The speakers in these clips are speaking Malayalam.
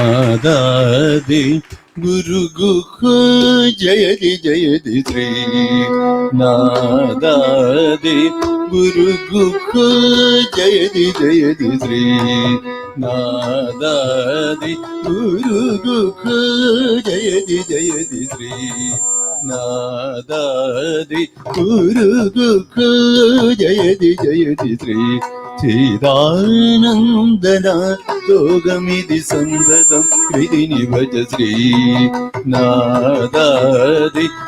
ശ്രീനാദാദി ഗുരുഗുഹ ജയതി ജയതി ശ്രീനാദാദി ഗുരുഗുഹ ജയതി ജയതി ശ്രീനാദാദി ഗുരുഗുഹ ജയതി ജയതി ശ്രീനാദാദി ഗുരുഗുഹ ജയതി ജയതി ചിദാനന്ദന ലോകമിതി സന്തതം ഹൃദിനി ഭജ ശ്രീനാദാദി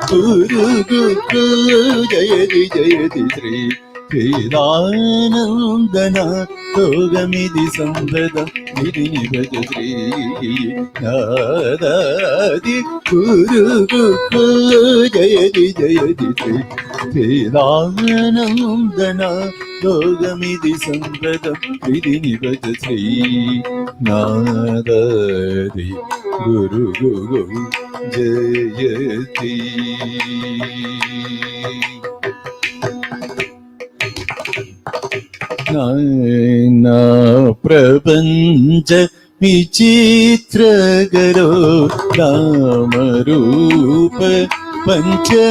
ഗുരുഗുഹ ജയതി ജയതി ചിദാനന്ദന ലോകമിതി സന്തതം ഹൃദിനി ഭജ ശ്രീനാദാദി ഗുരുഗുഹ ജയതി ജയതി ചിദാനന്ദന ലോകമിതി സന്തതം ഹൃദിനി ഭജ ശ്രീനാദാദി ഗുരുഗുഹ ജയതി. നാനാ പ്രപഞ്ച വിചിത്രകരോ രാമരൂപ പഞ്ചഭൂതകരോ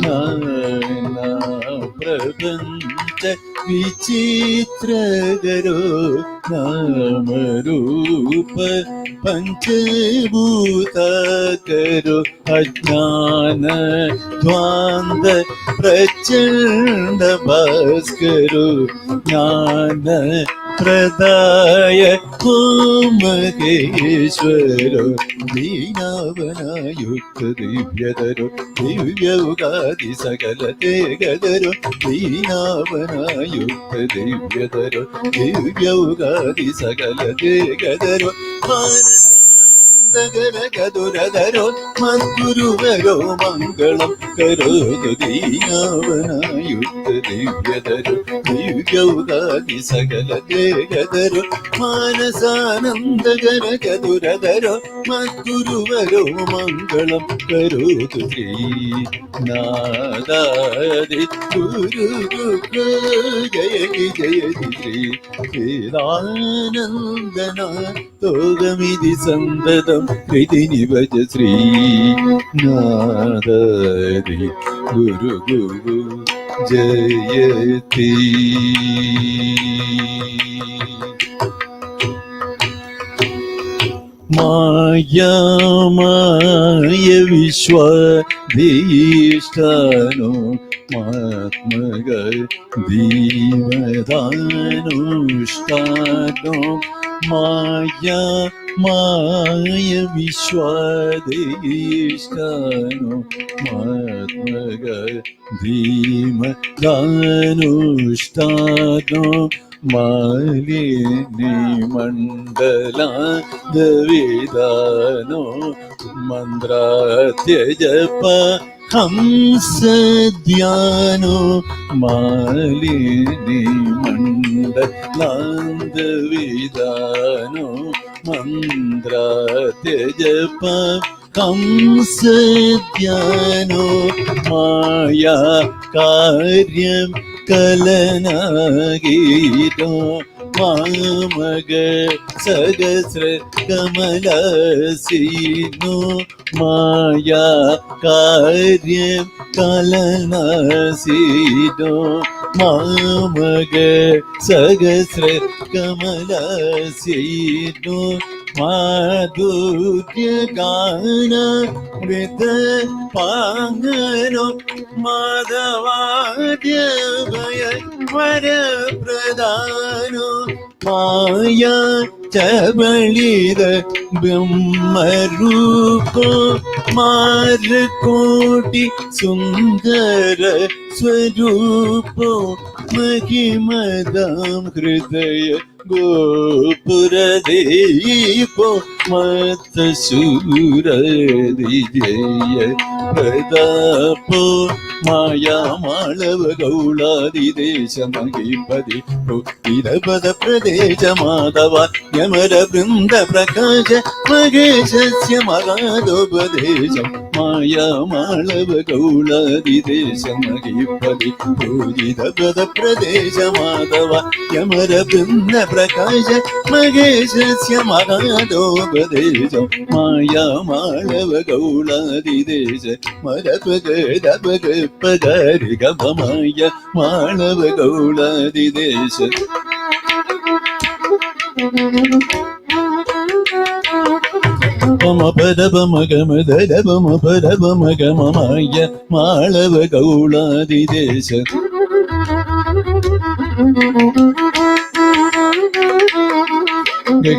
നാനാ പ്രപഞ്ച വിചിത്രകരോ നാമരൂപ പഞ്ചഭൂതകരോ അജ്ഞാന ധ്വാന്ത പ്രചണ്ഡ ഭാസ്കരോ ജ്ഞാന പ്രദായ മഹേശ്വരോ ദീനാവനായുക്ത ദിവ്യധരോ ദിവ്യൗഗാദി സകല തേഗധരോ ദീനാവനായുക്ത ദിവ്യധരോ ദിവ്യൗഗാദി സകല തേഗധരോ ഗദുരധരോ മദ്ഗുരുവരോ മംഗളം കരോതു ദീനാവനായുക്ത ദിവ്യധരോ ദിവ്യൗഗാദി സകല തേഗധരോ മാനസാനന്ദകര ഗദുരധരോ മദ്ഗുരുവരോ മംഗളം കരോതു ശ്രീനാദാദി ഗുരുഗുഹ ജയതി ജയതി ശ്രീനാനന്ദന ലോകമിതി സന്തതം ഹൃദിനി ഭജ ശ്രീനാദാദി ഗുരുഗുഹ ജയതി. മായാമായ വിശ്വാധീഷ്ഠാനോ മാത്മക ദീവദാനുഷ്ഠാനോ മായ വിശ്വാധീഷ്ഠാനോ മാത്മക ധീമദാനുഷ്ഠാനോ മാലിനി മണ്ഡല ദവിദാനോ മന്ത്രാത്യജപ ഹംസധ്യാനോ മാലിനി മണ്ഡല ദവിദാനോ മന്ത്രാത്യജപ ഹംസധ്യാനോ മായാ കാര്യം കലനാഗീരോ മാമക സഹസ്ര കമലസീനോ മായാ കാര്യം കലനാസീനോ മാമക സഹസ്ര കമലസീനോ മാധുര്യഗാന മൃത പാങ്ങനോ മാധവാദ്യഭയ വരപ്രദാനോ മായാ ചബളിത ബ്രഹ്മരൂപോ മാരകോടി സുന്ദര സ്വരൂപോ മഹിമദാം ഹൃദയ ഗോപുരദീപോ മത്തശൂരദിജയ പ്രതാപോ മായാമാളവ ഗൗളാദിദേശമഹിപതി ഇരപദ പ്രദേശ മാധവ യമര വൃന്ദ പ്രകാശ മഹേശസ്യ മഹാദോപദേശം ಮಾಯಾ ಮಾಳವ ಗೌಳಾದಿ ದೇಶ ಮಹಿಪದಿ ಪೂಜಿತ ಪದ ಪ್ರದೇಶ ಮಾಧವ ಯಮರ ಬೃಂದ ಪ್ರಕಾಶ ಮಹೇಶಸ್ಯ ಮಹಾದೋಪದೇಶ ಮಾಯಾ ಮಾಳವ ಗೌಳಾದಿ ದೇಶ ಮರಪಗ ದಪಗ ಪಗರಿ ಗಮ ಮಾಯ ಮಾಳವ ಗೌಳಾದಿ ದೇಶ ಪಮ ಪದ ಪಮ ಗಮ ದದ ಪಮ ಪದ ಪಮ ಗಮ ಮಾಯ ಮಾಳವ ಗೌಳಾದಿ ದೇಶ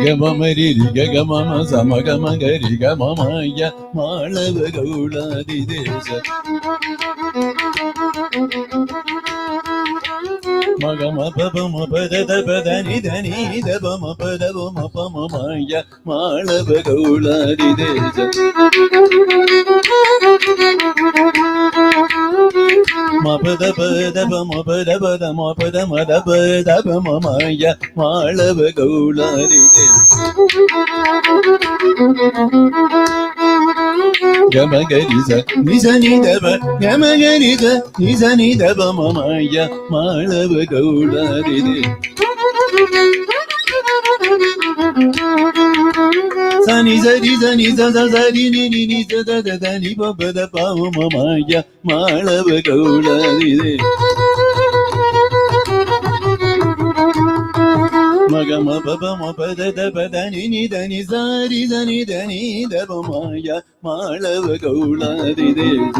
ಗಮ ಮರಿ ಗಗ ಮಮ ಸಮ ಗಮ ಗರಿ ಗಮ ಮಾಯ ಮಾಳವ ಗೌಳಾದಿ ದೇಶ ಮಗಮ ಪಮ ಪದ ಪದ ನಿಧನಿ ದಮ ಪದ ಪಮ ಪಮ ಮಾಯ ಮಾಳವ ಗೌಳಾದಿ ದೇಶ ಮಪದ ಪದ ಪಮ ಪದ ಪದ ಮಪದ ಮದ ಪದ ಪಮ ಮಾಯ ಮಾಳವ ಗೌಳಾದಿ ದೇಶ ಗಮ ಗರಿ ಸ ನಿಜ ನಿದವ ಗಮ ಗರಿ ಸ ನಿಜ ನಿದವ ಮಮಾಯ ಮಾಳವ ಗೌಳಾದಿ ದೇಶ ಸನಿ ಸರಿ ಸನಿ ಸ ಸರಿ ನಿ ನಿ ನಿ ಸ ದ ದ ನಿ ಪ ದ ಪ ಮಮಾಯ ಮಾಳವ ಗೌಳಾದಿ ದೇಶ ಮಗ ಮ ಪಪ ಮ ಪದ ದ ಪದ ನಿ ನಿ ದ ನಿ ಸಾರಿ ದ ನಿ ದ ನಿ ದ ಪ ಮಾಯ ಮಾಳವ ಗೌಳಾದಿ ದೇಶ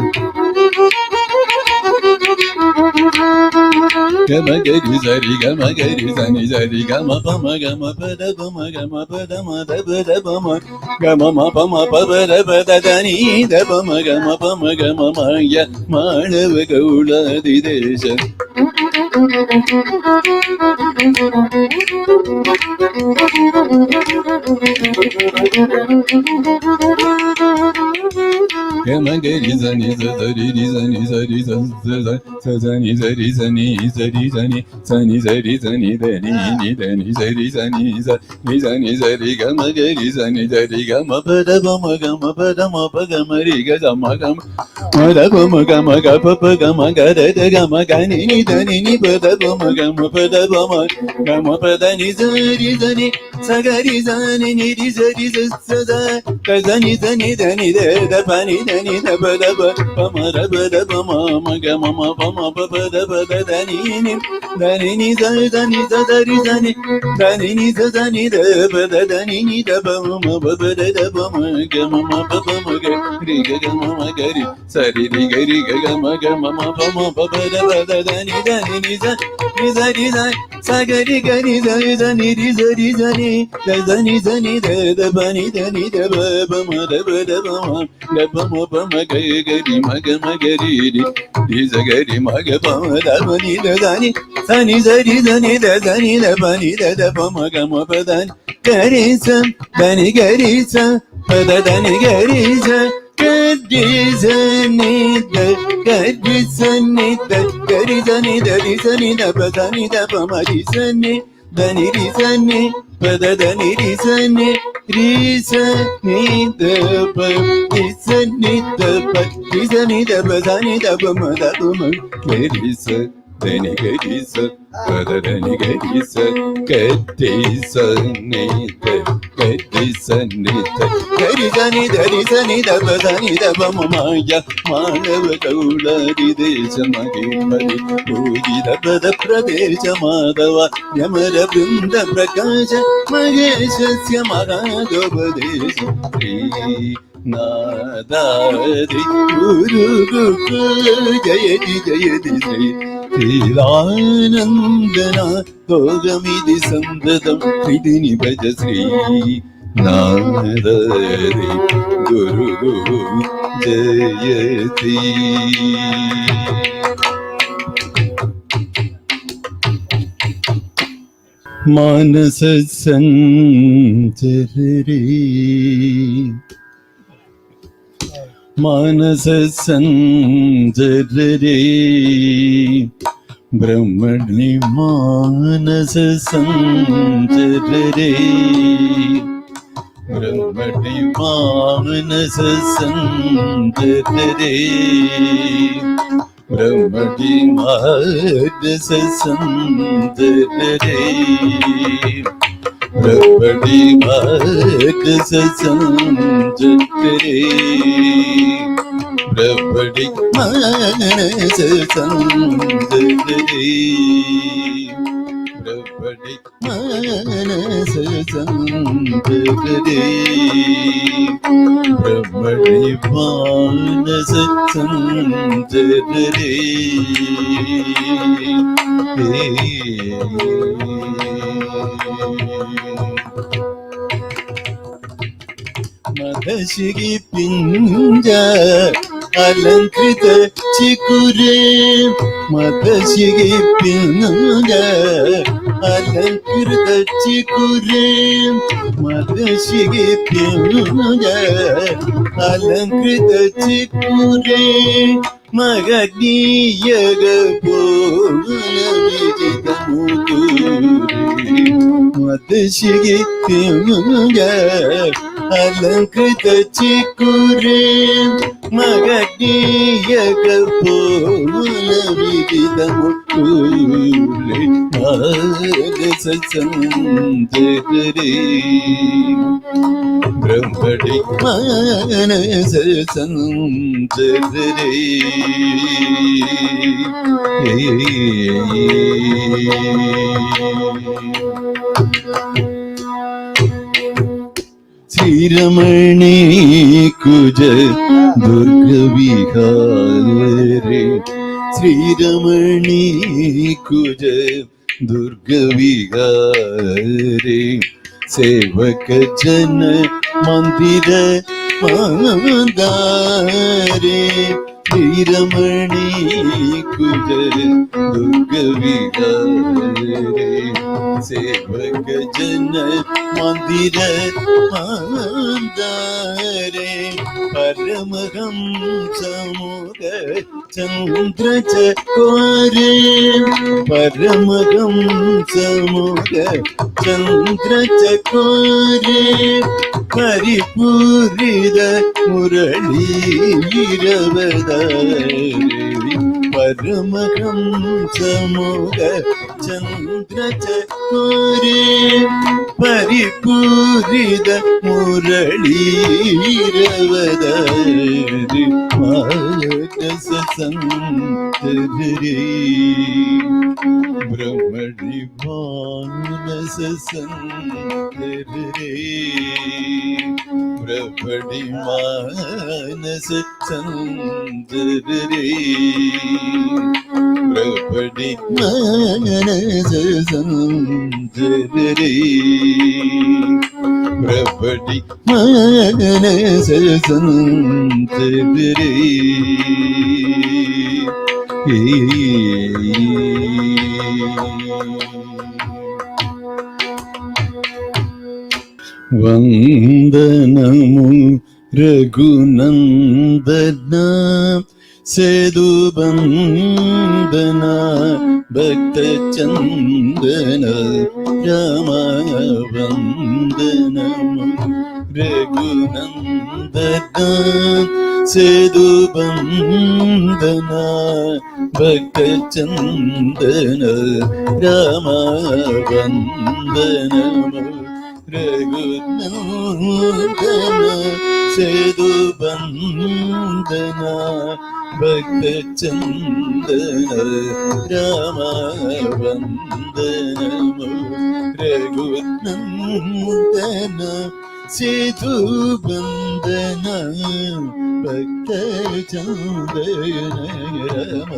ಗಮ ಗರಿ ಸರಿ ಗಮ ಗರಿ ಸನಿ ಸರಿ ಗಮ ಪಮ ಗಮ ಪದ ಪಮ ಗಮ ಪದ ಮ ದ ಪದ ಪಮ ಗಮ ಮ ಪಮ ಪದ ಪದ ದ ನಿ ದ ಪಮ ಗಮ ಪಮ ಗಮ ಮಾಯ ಮಾಳವ ಗೌಳಾದಿ ದೇಶ ಗಮ ಗರಿ ಸನಿ ಸರಿ ರಿ ಸನಿ ಸರಿ ಸನಿ ಸರಿ ಸನಿ ಸರಿ ಸನಿ ಸನಿ ಸರಿ ಸನಿ ಧನಿ ನಿ ಧನಿ ಸರಿ ಸನಿ ಸನಿ ಸನಿ ಸರಿ ಗಮ ಗರಿ ಸನಿ ಸರಿ ಗಮ ಪದ ಪಮ ಗಮ ಪದ ಮ ಪ ಗಮ ರಿ ಗ ಸಮ ಗಮ ಮದ ಪಮ ಗಮ ಗ ಪ ಪ ಗಮ ಗ ದ ದ ಗಮ ಗ ನಿ ನಿ ಧನಿ ನಿ ಪದ ಪಮ ಗಮ ಪದ ಪಮ ಗಮ ಪದ ನಿ ಸರಿ ಸನಿ ಸಗರಿ ಸನಿ ನಿ ರಿ ಸರಿ ಸ ದ ಕ ಸನಿ ಸನಿ ಧನಿ ದ ದ ಪ ನಿ ಧನಿ ದ ಪ ದ ಪ ಪಮ ರ ಪ ದ ಪಮ ಮ ಗಮ ಮ ಪಮ ಪ ಪ ದ ಪ ದ ಧನಿ ನಿ ಧನಿ ನಿ ಸ ಧನಿ ಸ ಧರಿ ಧನಿ ಧನಿ ನಿ ಸ ಧನಿ ದ ಪ ದ ಧನಿ ನಿ ದ ಪ ಮ ಪ ಪ ದ ದ ಪ ಮ ಗಮ ಮ ಪ ಪ ಮ ಗ ರಿ ಗ ಗ ಮ ಮ ಗ ರಿ ಸರಿ ರಿ ಗ ರಿ ಗ ಗ ಮ ಗ ಮ ಮ ಪ ಮ ಪ ಪ ದ ಪ ದ ಧನಿ ಧನಿ ನಿ ಸ ನಿ ಸ ರಿ ಸ ಸ ಗ ರಿ ಗ ರಿ ಸ ಸ ನಿ ರಿ ಸ ರಿ ಸ ನಿ ದ ಸ ನಿ ಸ ನಿ ದ ದ ಪ ನಿ ದ ನಿ ದ ಪ ಪ ಮ ದ ಪ ದ ಪ ಮ ಗ ಪ ಮ ಪ ಮ ಗ ಗ ರಿ ಮ ಗ ಮ ಗ ರಿ ರಿ ರಿ ಸ ಗ ರಿ ಮ ಗ ಪ ಮ ದ ಪ ನಿ ದ ದ ನಿ ಸ ನಿ ಸ ರಿ ಸ ನಿ ದ ಸ ನಿ ದ ಪ ನಿ ದ ದ ಪ ಮ ಗ ಮ ಪ ದ ನಿ ಗ ರಿ ಸ ದ ನಿ ಗ ರಿ ಸ ಪ ದ ದ ನಿ ಗ ರಿ ಸ ಗ ರಿ ಸ ನಿ ದ ಗ ರಿ ಸ ನಿ ದ ಗ ರಿ ಸ ನಿ ದ ರಿ ಸ ನಿ ದ ಪ ದ ನಿ ದ ಪ ಮ ರಿ ಸ ನಿ ದ ನಿ ರಿ ಸ ನಿ ಪ ದ ದ ನಿ ರಿ ಸ ನಿ ರಿ ಸ ನಿ ದ ಪ ರಿ ಸ ನಿ ದ ಪ ರಿ ಸ ನಿ ದ ಪ ದ ನಿ ದ ಪ ಮ ದ ಪ ಮ ಗ ರಿ ಸ ದ ನಿ ಗ ರಿ ಸ ಪ ದ ದ ನಿ ಗ ರಿ ಸ ಗ ರಿ ಸ ನಿ ದ ಗ ರಿ ಸ ನಿ ದ ಗ ರಿ ಸ ನಿ ದ ರಿ ಸ ನಿ ದ ಪ ದ ನಿ ದ ಪ ಮ ಮಾಯ ಮಾಳವ ಗೌಳಾದಿ ದೇಶ ಮಹಿಪದಿ ಪೂಜಿತ ಪದ ಪ್ರದೇಶ ಮಾಧವ ಯಮರ ಬೃಂದ ಪ್ರಕಾಶ ಮಹೇಶಸ್ಯ ಮಹಾದೋಪದೇಶ ಶ್ರೀ ನಾದಾದಿ ಗುರು ಜಯತಿ ಜಯತಿ ಶ್ರೀ ಶ್ರೀರಾನಂದನ ಭೋಗಮಿದಿ ಸಂದದಂ ಹೃದಿನಿ ಭಜ ಶ್ರೀ ನಾರದಿ ಗುರು ಜಯತಿ. ಮಾನಸ ಸಂಚರಿ ಮಾನಸ ಸಂಚರಿ ಬ್ರಹ್ಮಣಿ ಮಾನಸ ಸಂಚರಿ ब्रह्मणि मानस संतरे ब्रह्मणि मानस संतरे ब्रह्मणि मानस संतरे ब्रह्मणि मानस संतरे ब्रह्मणि मानस संतरे ब्रह्मणि मानस संतरे मदशिगी पिंज अलंकृत चिकुरे मदशिगी पिंज अलंकृत चिकुरे मदशिगी पिंज अलंकृत चिकुरे मगनीयग मदशिगी पिंज अलंकृत चिकुरे मगनीयग विदितमुकुले मानस संतरे ब्रह्मणि मानस संतरे श्रीरमणी कुज दुर्ग विहारे श्रीरमणी कुज दुर्ग विहारे सेवक जन मंदिर मंदारे श्रीरमणी कुज दुर्ग विहारे सेवक जन मंदिर मंदारे परमहंस मुख चंद्र चकोरे परमहंस मुख चंद्र चकोरे परिपूरित मुरली वीरवदारे परमहंस मुख चंद्र चकोरे परिपूरित मुरली वीरवदारे मानस संतरे ब्रह्मणि मानस संतरे ब्रह्मणि मानस संतरे ब्रह्मणि मानस संतरे ब्रह्मणि मानस संतरे वंदनमु रघुनंदन सेदुबंदन भक्त चंदन राम वंदनमु रघुनंदन सेदुबंदन भक्त चंदन राम वंदनमु रघुनंदन सेदुबंदन भक्त चंदन राम वंदनमु रघुनंदन सेदुबंदन भक्त चंदन राम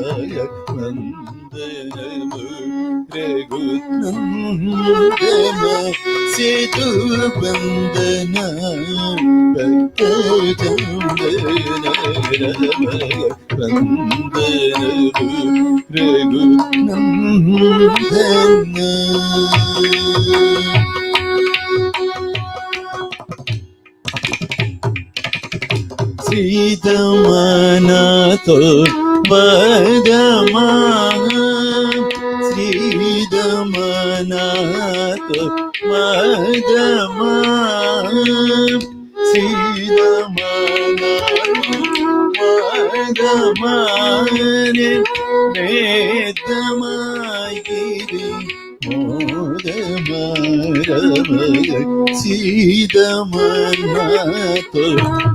वंदनमु रघुनंदन सेदुबंदन भक्त चंदन राम वंदनमु रघुनंदन सीतमना तो बदमा ശ്രീതമനാഥ മദമാ ശ്രീതമനാഥ വേദമായിരി മോദമരമയ സീതമനാഥ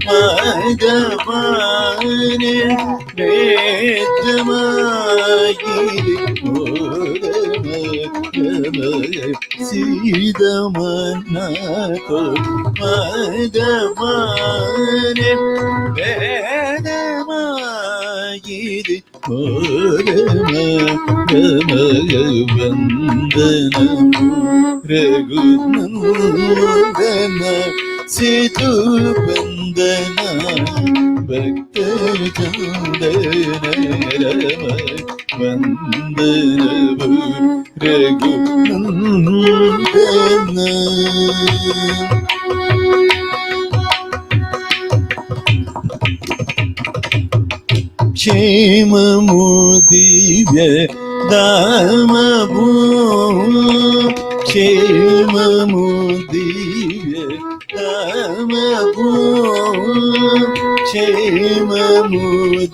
മദമാന വേദമായിരി മോദമരമയ സീതമനാഥ മദമാന വേദമായിരി വന്ദനം രഘുനന്ദന സിധുബന്ധന ഭക്തചന്ദന വന്ദനവു രഘുനന്ദന. ക്ഷേമമു ദിവ്യ ദാമഭൂ ക്ഷേമമു ദിവ്യ ദാമഭൂ ക്ഷേമമു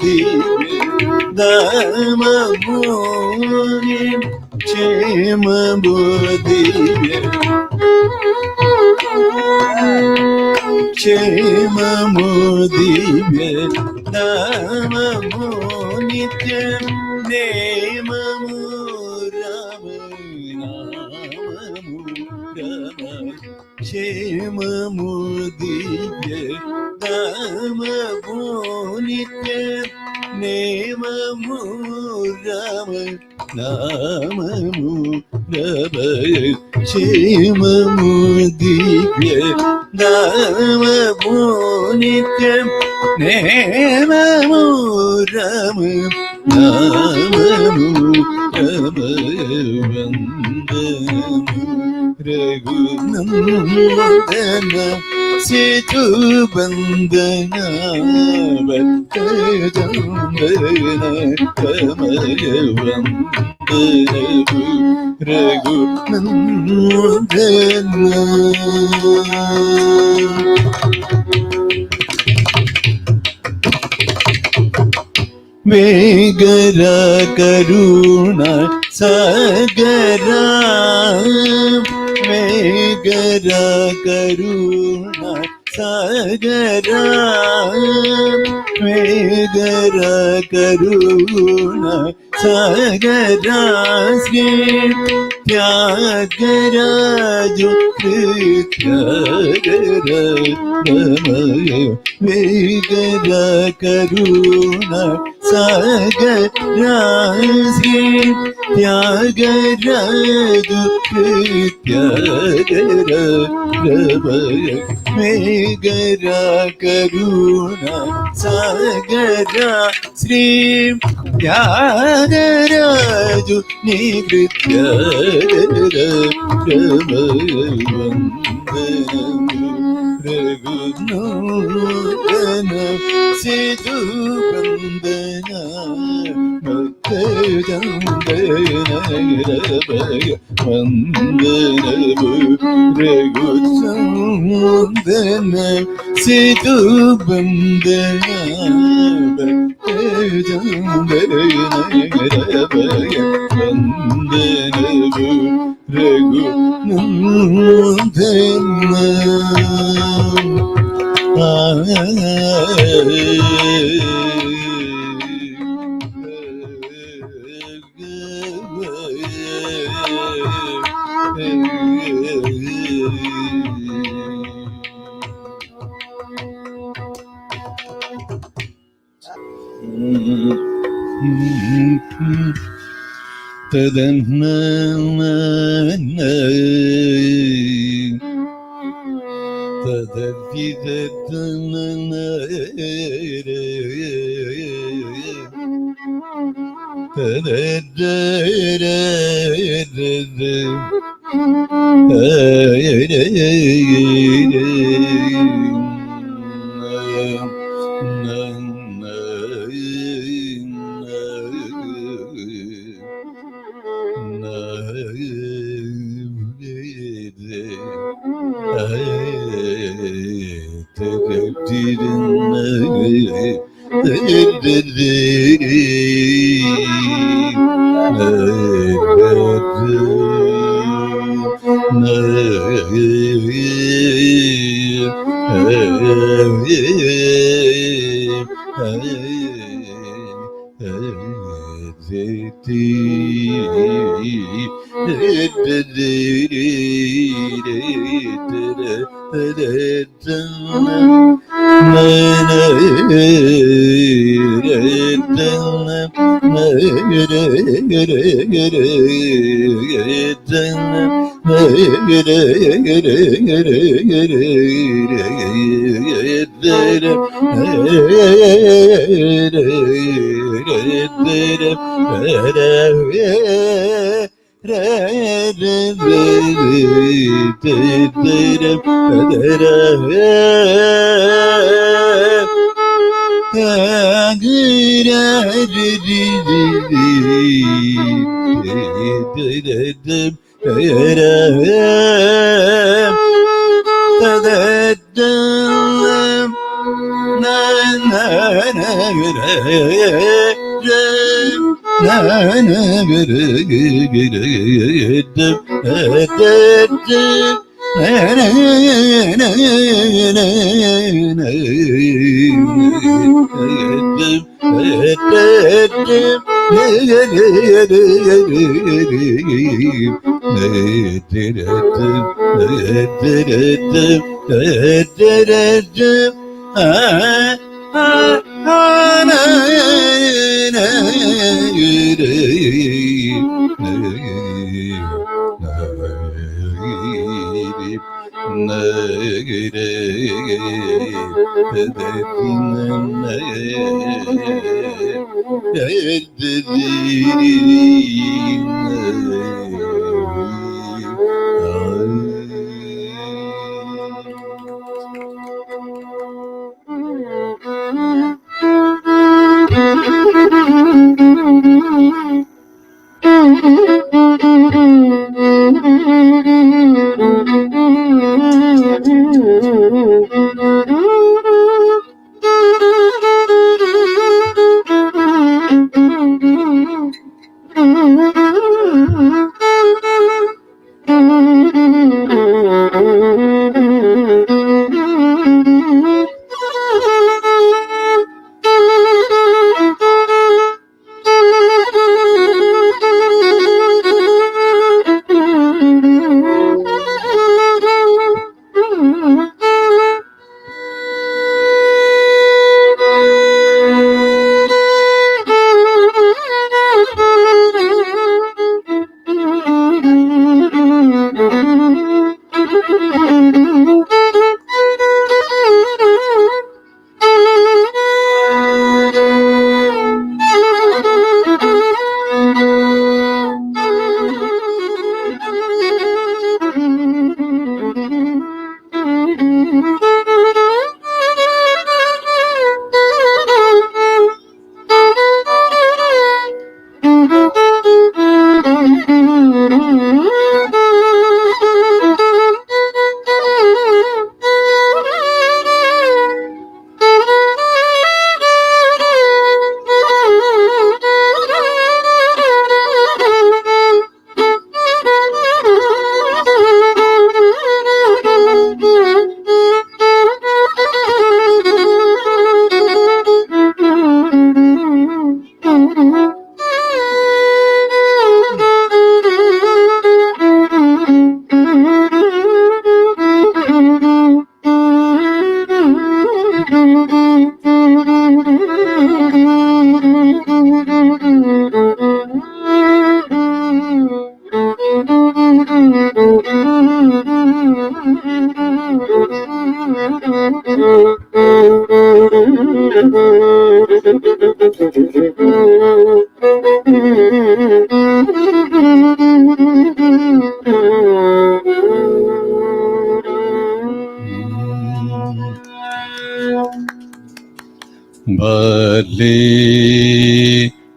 ദിവ്യ ദാമഭൂ ക്ഷേമമു ദിവ്യ ക്ഷേമമു ദിവ്യ നാമമു നിത്യം നേമമു രാമ നാമമു രാമ ക്ഷേമമു ദിവ്യ നാമമു നിത്യം നേമമു രാമ നാമമു രാമ ക്ഷേമമു ദിവ്യ നാമമു നിത്യം നേമമു രാമ നാമമു രാമ വന്ദനമു രഘുനന്ദന സിധുബന്ധന ഭക്തചന്ദന കമല വന്ദനമു രഘുനന്ദന. വേഗര കരുണ സഗര വേഗര കരുണ സഗര വേഗര കരുണ സഗര ശ്രീ ത്യാഗരാജു ത്യാഗര രമയ വേഗര കരുണ സഗര ശ്രീ ത്യാഗരാജു ത്യാഗര രമയ വേഗര കരുണ സഗര ശ്രീ ത്യാഗരാജു നിവൃത്യാഗര രമയ വന്ദനമു രഘുനന്ദന സിധുബന്ധന ഭക്തചന്ദന രമയ വന്ദനമു രഘുനന്ദന സിധുബന്ധന ഭക്തചന്ദന രമയ വന്ദനമു രഘുനന്ദന. തദന്ന തദവിദന തദര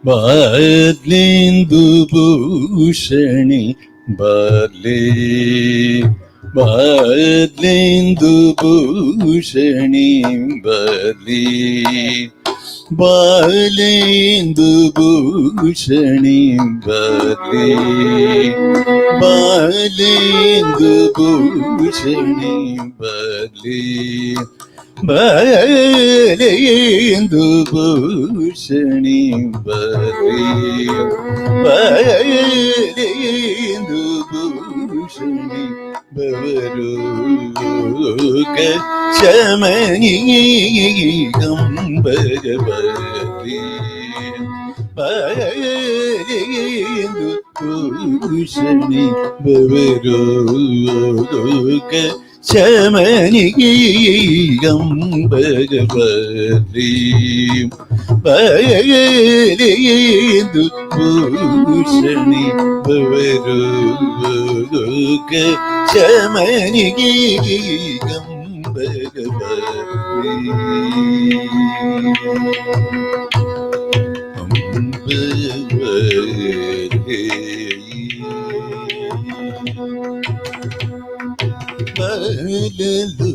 ಬಾರ್ಲೆಂದು ಭೂಷಣಿ ಬಾರ್ಲೆ ಬಾರ್ಲೆಂದು ಭೂಷಣಿ ಬಾರ್ಲೆ ಬಾಲೇಂದು ಭೂಷಣಿ ಬರಲಿ, ಬಾಲೇಂದು ಭೂಷಣಿ ಬರಲಿ, ಬಾಲೇಂದು ಭೂಷಣಿ ಬರಲಿ, ಬಾಲೇಂದು ಭೂಷಣಿ ಬವರು ಶಮನಿ ಕಂಬರಬಲಿ, ಬಾಲೇಂದು ಭೂಷಣಿ ಬವರು ಶಮನಿ ಕಂಬರಬಲಿ, ಬಾಲೇಂದು ಭೂಷಣಿ ಬವರು ಶಮನಿ ಬಲಲು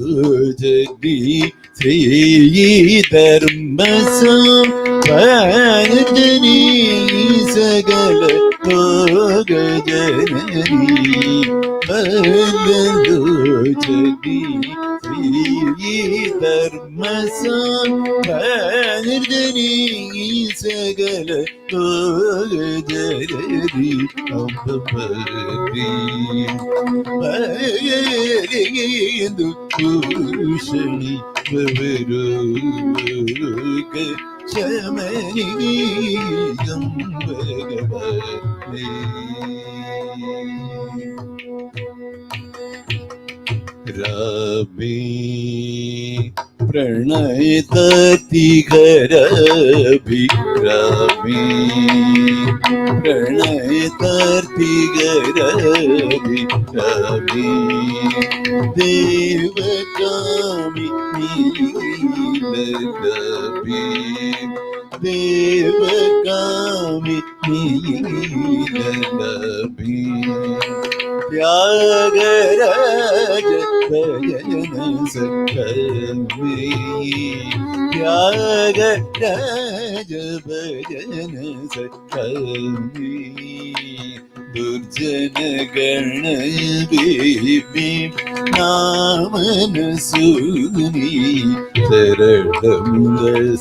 ಜಗಿ ಶ್ರೀ ಧರ್ಮಸಂಪಾದನಿ ಸಗಲ ಭೋಗ ಜನನಿ, ಬಲಲು ಜಗಿ ಶ್ರೀ ಧರ್ಮಸಂಪಾದನಿ ಸಗಲ ಭೋಗ ಜನನಿ ಅಂಬರಿ, ಬಾಲೇಂದು ಭೂಷಣಿ ಬವರು ಶಮನಿ ಕಂಬರಬಲಿ, ರಾಮೇ ಪ್ರಣಯತಾರ್ತಿಗರಭಿರಾಮೇ, ಪ್ರಣಯತಾರ್ತಿಗರಭಿರಾಮೇ, ದೇವಕಾಮಿ ನೀಲಗಭಿ, ದೇವಕಾಮಿ ನೀಲಗಭಿ, ತ್ಯಾಗರಾಜ ಭಜನ ಸಖಮೇ, ತ್ಯಾಗರಾಜ ಭಜನ ಸಖಮೇ, ದುರ್ಜನ ಗಣ ಬೇಬಿ ನಾಮನ ಸುನಿ, ಶರಣ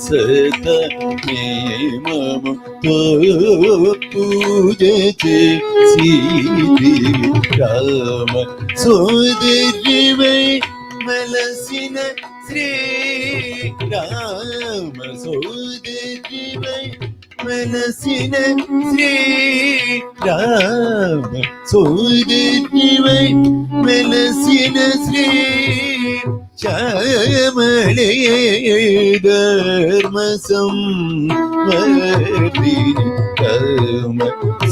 ಸತ ಮಮ ಪೂಜೆ ಸೀತಿ ರಾಮ ಸೋದರಿವೈ ಮಲಸಿನ ಶ್ರೀ ರಾಮ ಸೋದರಿವೈ ಮನಸ್ಸಿನ ಶ್ರೀ ರಾಮ ಸೋದರಿವೈ ಮನಸ್ಸಿನ ಶ್ರೀ ಶ್ಯಾಮಳೆ ಧರ್ಮ ಸಂವರ್ಧಿನಿ ರಾಮ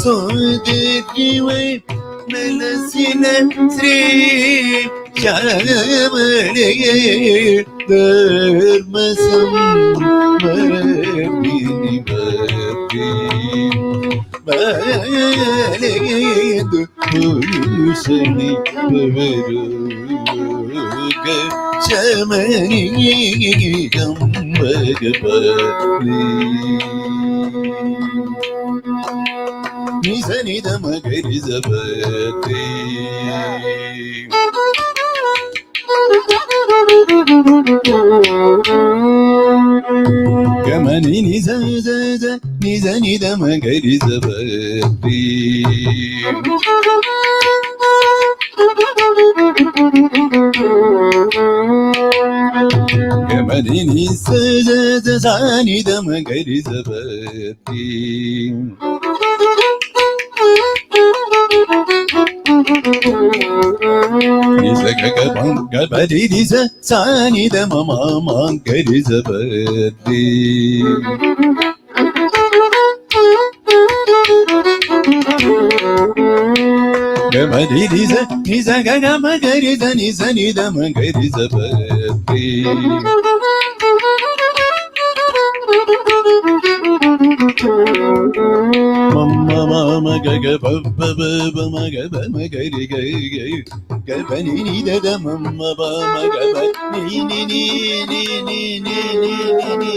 ಸೋದರಿವೈ ಮನಸ್ಸಿನ ಶ್ರೀ ಶ್ಯಾಮಳೆ ಧರ್ಮ ಸಂವರ್ಧಿನಿ ಬಾಲೇಂದು ಭೂಷಣಿ ಬವರು ಶಮನಿ ಕಂಬರಬಲಿ, ನಿಸ ನಿದ ಮಗರಿಸಬಲಿ, ಗಮನಿ ನಿಸ ನಿಜ ನಿದ ಮಗರಿಸಬಲಿ, ಗಮನಿ ನಿಸ ನಿದ ಮಗರಿಸಬಲಿ, ನಿಸ ಗಬರಿ ನಿಸ ಸಾನಿದ ಮಮ ಮಂಗರಿಸಬಲಿ, ಗಬರಿ ನಿಸ ನಿಸ ಗಗ ಮಗರಿಸ ನಿಸ ನಿದ ಮಗರಿಸಬಲಿ, ಮಮ್ಮ ಮಮ ಗಗ ಬಬ್ಬ ಬಬ ಮಗ ಬಮ ಗರಿ ಗೈ ಗೈ ಗಬನಿ ನಿದ ಮಮ್ಮ ಬಮ ಗಬ ನೀ ನೀ ನೀ ನೀ ನೀ ನೀ ನೀ ನೀ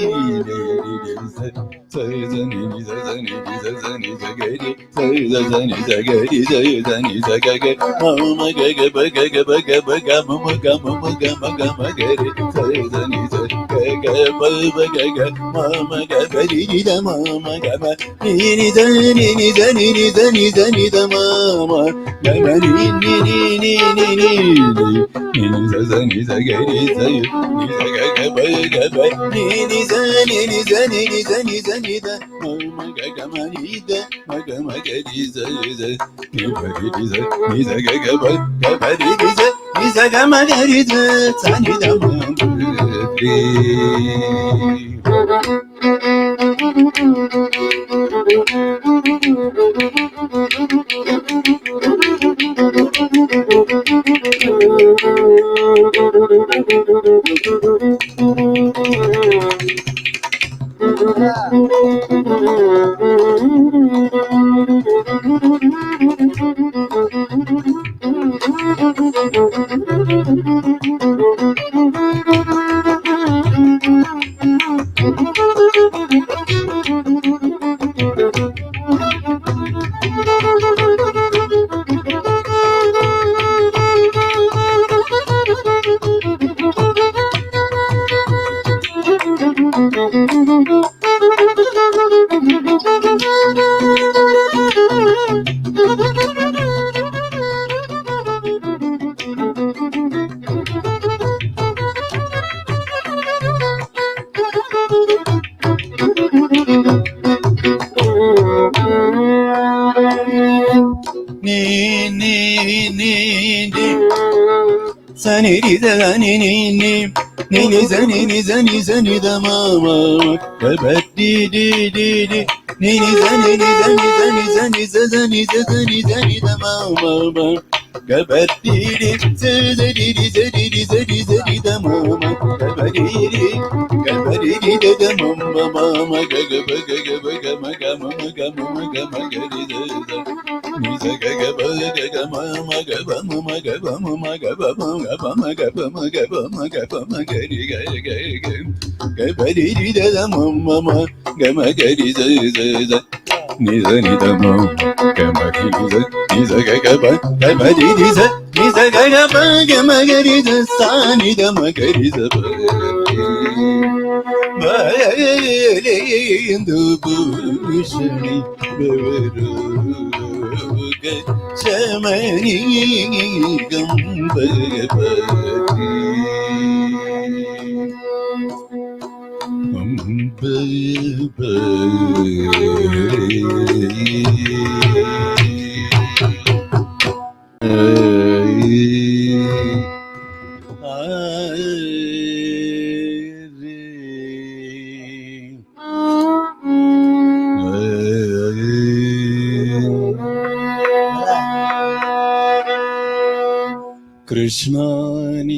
കൃഷ്ണാനി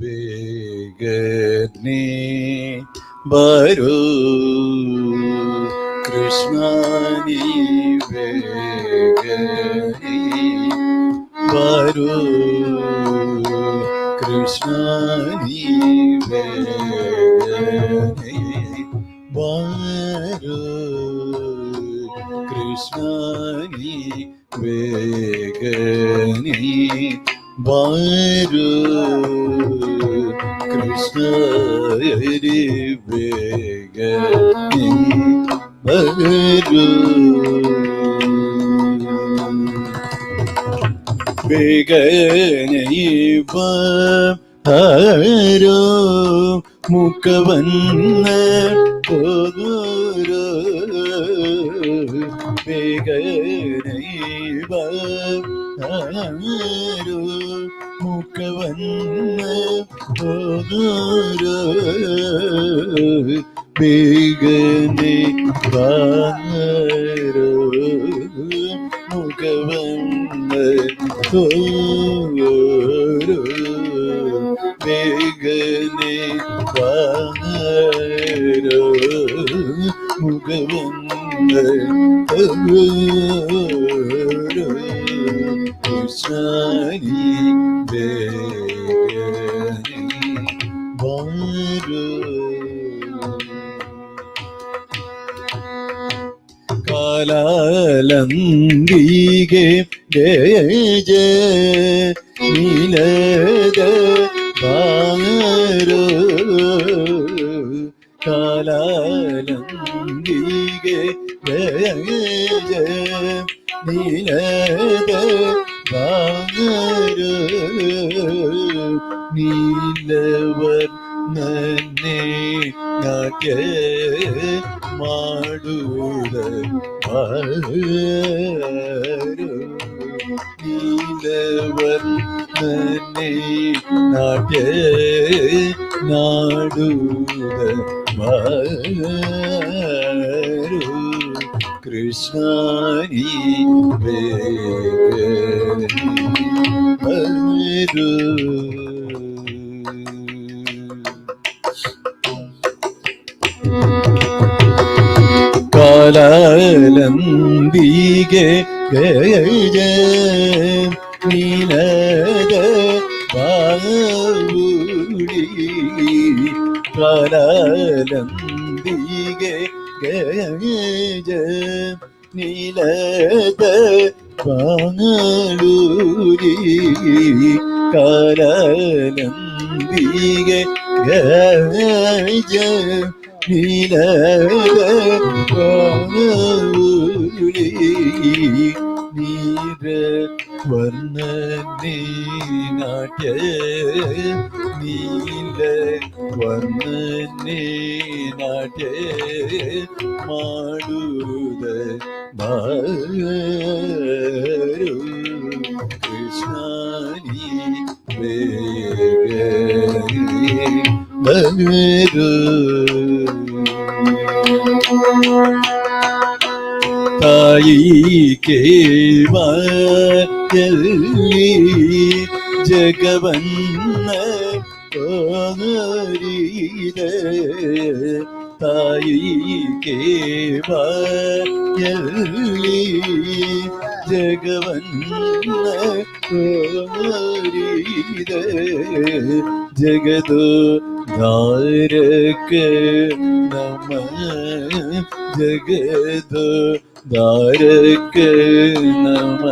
ബേഗനെ ബരോ കൃഷ്ണാനി ബേഗനെ ബരോ കൃഷ്ണാനി ബേഗനെ ബരോ കൃഷ്ണാനി ബേഗനെ ബാരു കൃഷ്ണ ഹരി വേഗനി ബാരു വേഗനി ബാരു മുഖവന്ന പോരു വേഗനി ബാരു മുഖവന്ന പോരു ಬೇಗನೆ ಬಾರೋ ಮುಖವನ್ನ ತೋರು ಬೇಗನೆ ಬಾರೋ ಮುಖವನ್ನ ತೋರು ಕೃಷ್ಣನಿ ಬೇಗನೆ ಬಾರೋ ಕಾಲಾಲಂಬಿಗೆ ಜಯ ಜಯ ನೀಲದ ಬಾರೋ ಕಾಲಾಲಂಬಿಗೆ ಜಯ ಜಯ ನೀಲದ ಬಾರೋ ನೀಲವರ್ಣನೆ ನಾಟ್ಯ ಮಾಡುವುದ ನೀಲವರ್ಣನೆ ನಾಟ್ಯ ನಾಡುವುದ ಕೃಷ್ಣ ನೀ ಕಾಲಾಲಂಬಿಗೆ ಜಯ ಜಯ ನೀಲದ ಬಾವುಡಿ ಕಾಲಾಲಂಬಿಗೆ ಜಯ ಜಯ ನೀಲದ ಬಾಣೂರಿ ಕಾಲಾಲಂಬಿಗೆ ಜಯ ಜಯ ನೀಲದ ಬಾಣೂರಿ ನೀರ ವರ್ಣನೆ ನಾಟ್ಯ ನೀಲ ವರ್ಣನೆ ನಾಟ್ಯ ಮಾಡುವುದ ಬಾರು ಕೃಷ್ಣ ನೀ ಬರು ತಾಯಿ ಕೇವಲಿ ಜಗವನ್ನ ಕೋರಿದ ತಾಯಿ ಕೇವಲಿ ಜಗವನ್ನ ಕೋರಿದ ಜಗದೋ ಧಾರಕ ನಮ ಜಗದೋ ಧಾರಕ ನಮ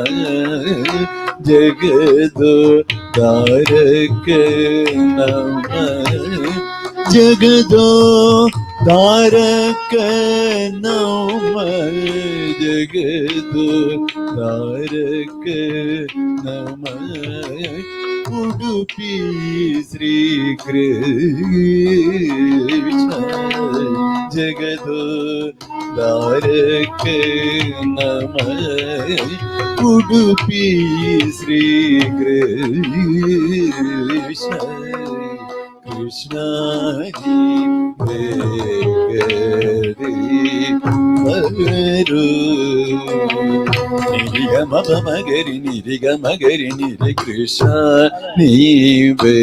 ಜಗದೋ ಧಾರಕ ನಮ ಜಗದೋ ಧಾರಕ ನಮ ಜಗದೋ ಧಾರಕ ನಮ ಉಡುಪಿ ಶ್ರೀ ಕೃಷ್ಣ ಜಗದೋ ಧಾರಕ ನಮ ಉಡುಪಿ ಶ್ರೀ ಕೃಷ್ಣ ಕೃಷ್ಣ ಮರು ನಿರಿಗ ಮಗ ಮಗರಿ ನಿರಿಗ ಮಗರಿ ನಿರಿ ಕೃಷ್ಣ ನೀವೇ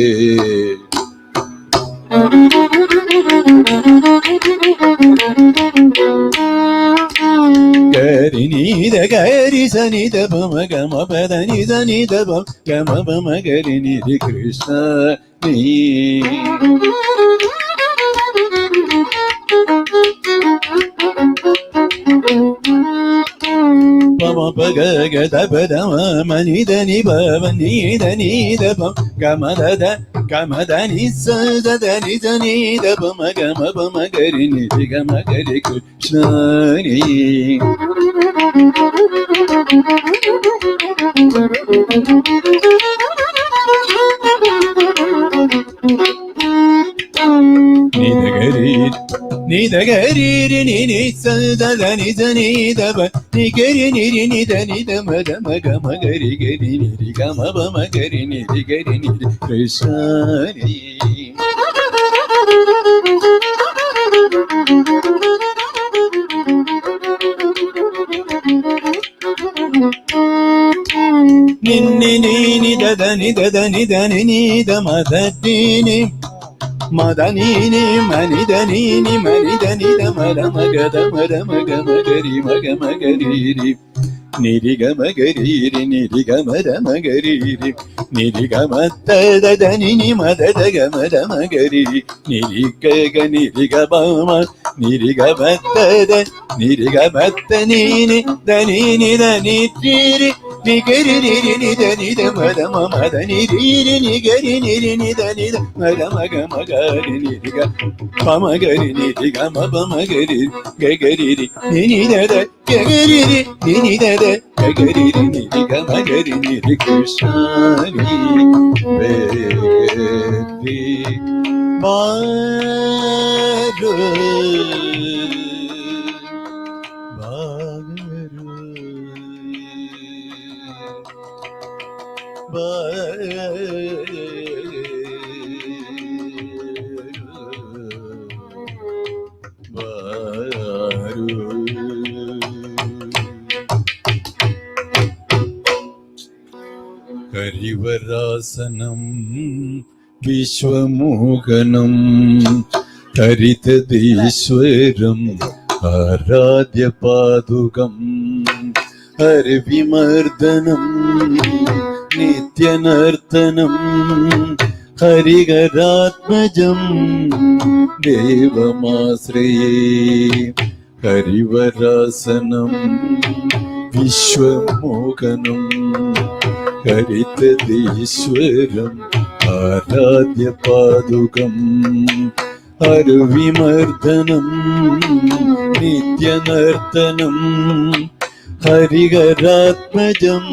ಗರಿ ನೀದ ಗರಿ ಸನಿದ ಬಮ ಗಮ ಪದ ನಿದ ನಿದ ಬಮ ಗಮ ಬಮ ಗರಿ ನಿರಿ ಕೃಷ್ಣ ನೀ ಪಮ ಪಗ ಗದ ಪದ ಮನಿದ ನಿ ಬವ ನೀದ ನೀದ ಬಮ ಗಮದ ಗಮದ ನಿ ಸದ ನಿದ ನೀದ ಬಮ ಗಮ ಬಮ ಗರಿ ನಿರಿ ಗಮ ಗರಿ ಕೃಷ್ಣ ನೀ ನಿದಗರಿ ನಿ ಸದ ನಿದ ನಿದ ಬ ನಿಗರಿ ನಿರಿ ನಿದ ನಿದ ಮದ ಮಗ ಮಗರಿ ಗರಿ ನಿರಿ ಗಮ ಬಮ ಗರಿ ನಿರಿ ಗರಿ ನಿರಿ ಕೃಷ್ಣ ನಿನ್ನೆ ನಿದ ನಿದ ನಿದ ನಿದ ಮದ ನೀನಿ ಮದ ನೀನಿ ಮನಿದ ನೀನಿ ಮನಿದ ನಿದ ಮದ ಮಗದ ಮದ ಮಗ ಮಗರಿ ಮಗ ಮಗರಿ ನಿರಿಗ ಮಗರೀರಿ ನಿರಿಗ ಮದ ಮಗರೀರಿ ನಿರಿಗ ಮತ್ತದ ನಿನಿ ಮದದ ಗಮದ ಮಗರಿ ನಿರಿಗ ನಿರಿಗ ಬಾಮ നിരിഗമത്തത നിരിഗമത്ത നീനി ധനീനി ധനി തീരി നിഗരി നിരി നിധ നിധ മദ മമ നിരീരി നിഗരി നിരി നിധ നിധ മദ മഗ മഗരി നിരിഗ പമഗരി നിരിഗ മപമഗരി ഗഗരി നിനിധ ഗഗരി നിനിധ ഗഗരി നിരിഗ മഗരി നിരി കൃഷ്ണാനി വേരി ബാരു ഹരിവരാസനം വിശ്വമോഹനം ഹരിതീശ്വരം ആരാധ്യപാദുകം ഹരിവിമർദ്ദനം നിത്യനർത്തനം ഹരിഹരാത്മജം ദേവമാശ്രയേ ഹരിവരാസനം വിശ്വമോഹനം ഹരിതീശ്വരം ആരാധ്യപാദുകം ഹരിവിമർദ്ദനം നിത്യനർത്തനം ഹരിഹരാത്മജം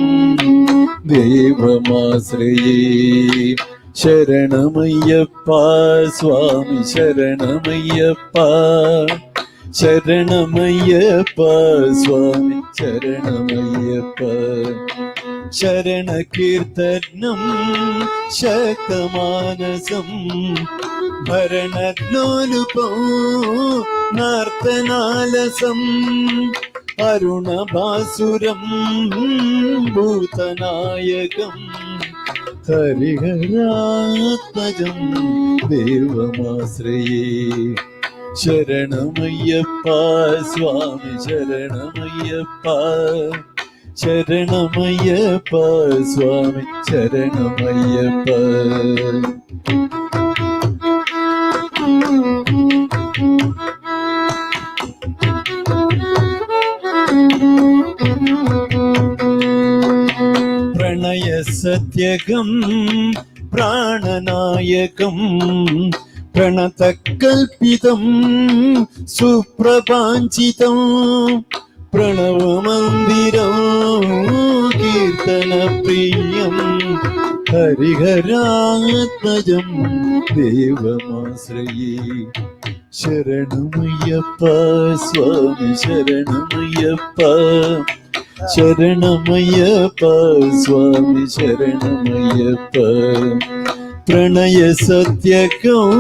ദേവമാശ്രയേ ശരണമയ്യപ്പ സ്വാമി ശരണമയ്യപ്പ ശരണമയ്യപ്പ സ്വാമി ശരണമയ്യപ്പ ശരണകീർത്തനം ശക്തമാനസം ഭരണലോലുപം നർത്തനാലസം അരുണഭാസുരം ഭൂതനായകം ഹരിഹരാത്മജം ദേവമാശ്രയേ ശരണമയ്യപ്പ സ്വാമി ശരണമയ്യപ്പ ശരണമയ്യപ്പ സ്വാമി ശരണമയ്യപ്പ പ്രണയസത്യകം പ്രാണനായകം പ്രണതകൽപിതം സുപ്രഭാഞ്ചിതം പ്രണവമന്ദിരം കീർത്തനപ്രിയം ഹരിഹരാത്മജം ദേവമാശ്രയേ ശരണമയ്യപ്പ സ്വാമി ശരണമയ്യപ്പ ശരണമയ്യപ്പ സ്വാമി ശരണമയ്യപ്പ പ്രണയസത്യകം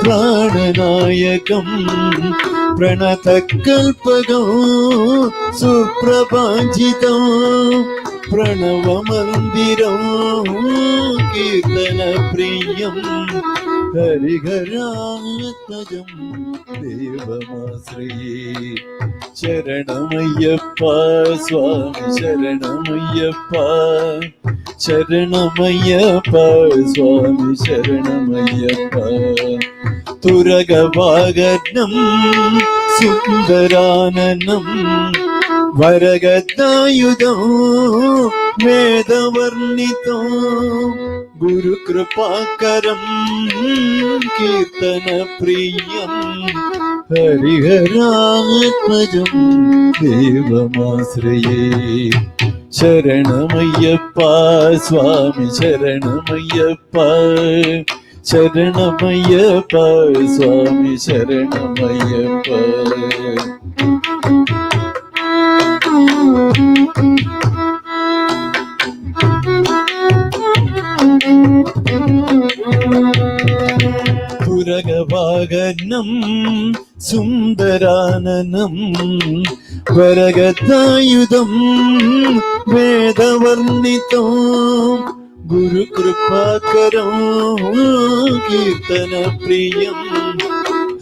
പ്രാണനായകം പ്രണതകൽപകം സുപ്രഭാഞ്ചിതം പ്രണവമന്ദിരം കീർത്തനപ്രിയം ഹരിഹരാത്മജം ദേവമാശ്രയേ ശരണമയ്യപ്പ സ്വാമി ശരണമയ്യപ്പ ശരണമയ്യപ്പ സ്വാമി ശരണമയ്യപ്പ തുരകവാഗനം സുന്ദരാനനം വരഗതായുധം വേദവർണിതം ഗുരുകൃപാകരം കീർത്തനപ്രിയം ഹരിഹരാത്മജം ദേവമാശ്രയേ ശരണമയ്യപ്പ സ്വാമി ശരണമയ്യപ്പ ശരണമയ്യപ്പ സ്വാമി ശരണമയ്യപ്പ പുരകവാഗനം സുന്ദരാനനം വരഗതായുധം വേദവർണിതം ഗുരുകൃപാകരം കീർത്തനപ്രിയം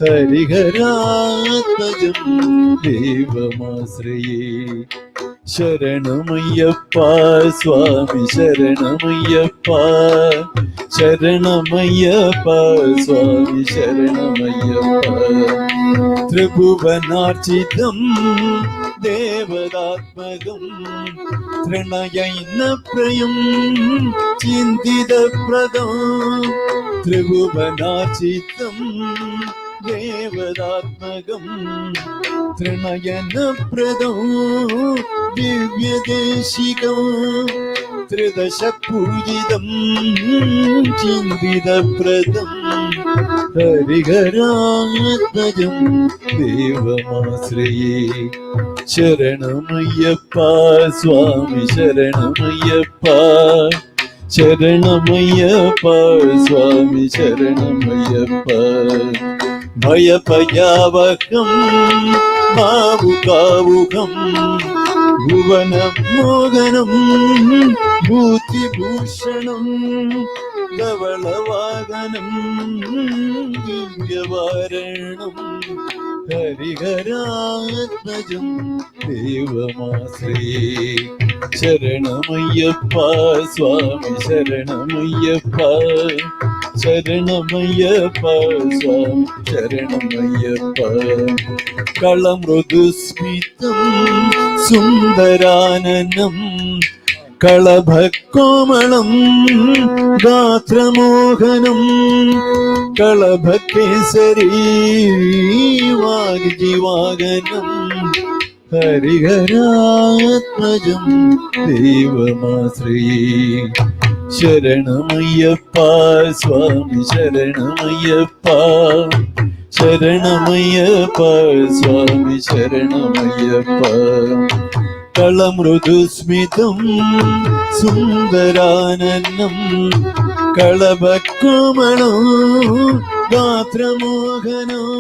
ഹരിഹരാത്മജം ദേവമാശ്രയേ ശരണമയ്യപ്പ സ്വാമി ശരണമയ്യപ്പ ശരണമയ്യപ്പ സ്വാമി ശരണമയ്യപ്പ ത്രിഭുവനാർച്ചിതം ദേവതാത്മകം ത്രിണയൈനപ്രയം ചിന്തിതപ്രദം ത്രിഭുവനാർച്ചിതം ദേവതാത്മകം ത്രിണയനപ്രദം ദിവ്യദേശികം ത്രിദശപൂജിതം ചിന്തിതപ്രദം ഹരിഹരാത്മജം ദേവമാശ്രയേ ശരണമയ്യപ്പ സ്വാമി ശരണമയ്യപ്പ ശരണമയ്യപ്പ സ്വാമി ശരണമയ്യപ്പ ഭയഭയാവഹം ഭാവുകാവുകം ഭുവനമോഹനം ഭൂതിഭൂഷണം ധവളവാഹനം ദിവ്യവാരണം ഹരിഹരാത്മജം ദേവമാശ്രയേ ശരണമയ്യപ്പ സ്വാമി ശരണമയ്യപ്പ ശരണമയ്യപ്പ സ്വാമി ശരണമയ്യപ്പ കളമൃദുസ്മിതം സുന്ദരാനനം കളഭക്കോമളം ഗാത്രമോഹനം കളഭക്കേസരീ വാഗ്ജിവാഗനം ഹരിഹരാത്മജം ദേവമാശ്രയേ ശരണമയ്യപ്പ സ്വാമി ശരണമയ്യപ്പ ശരണമയ്യപ്പ സ്വാമി ശരണമയ്യപ്പ കളമൃദുസ്മിതം സുന്ദരാനനം കളഭക്കോമളം ഗാത്രമോഹനം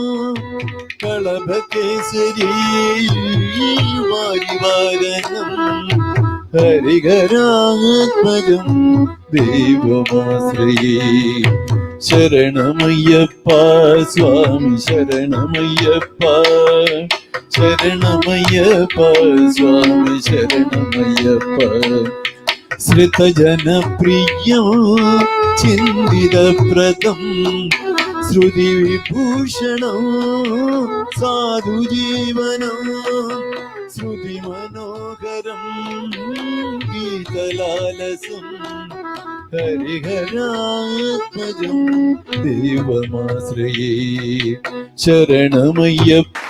കളഭക്കേസരീ വാരിവാരണം ഹരിഹരാത്മജം ദേവമാശ്രയേ ശരണമയ്യപ്പ സ്വാമി ശരണമയ്യപ്പ ശരണമയ്യപ്പ സ്വാമി ശരണമയ്യപ്പ കളമൃദുസ്മിതം സുന്ദരാനനം കളഭക്കോമളം ഗാത്രമോഹനം കളഭക്കേസരീ വാരിവാരണം ഹരിഹരാത്മജം ദേവമാശ്രയേ ശരണമയ്യപ്പ സ്വാമി ശരണമയ്യപ്പ ശരണമയ്യപ്പ ശരണമയ്യപ്പ സ്വാമി ശരണമയ്യപ്പ ശ്രുതജനപ്രിയം ചിന്തിതപ്രദം ശ്രുതിവിഭൂഷണം സാധുജീവനം ശ്രുതിമനോഹരം ഗീതലാലസം ഹരിഹരാത്മജം ദേവമാശ്രയേ ശരണമയ്യപ്പ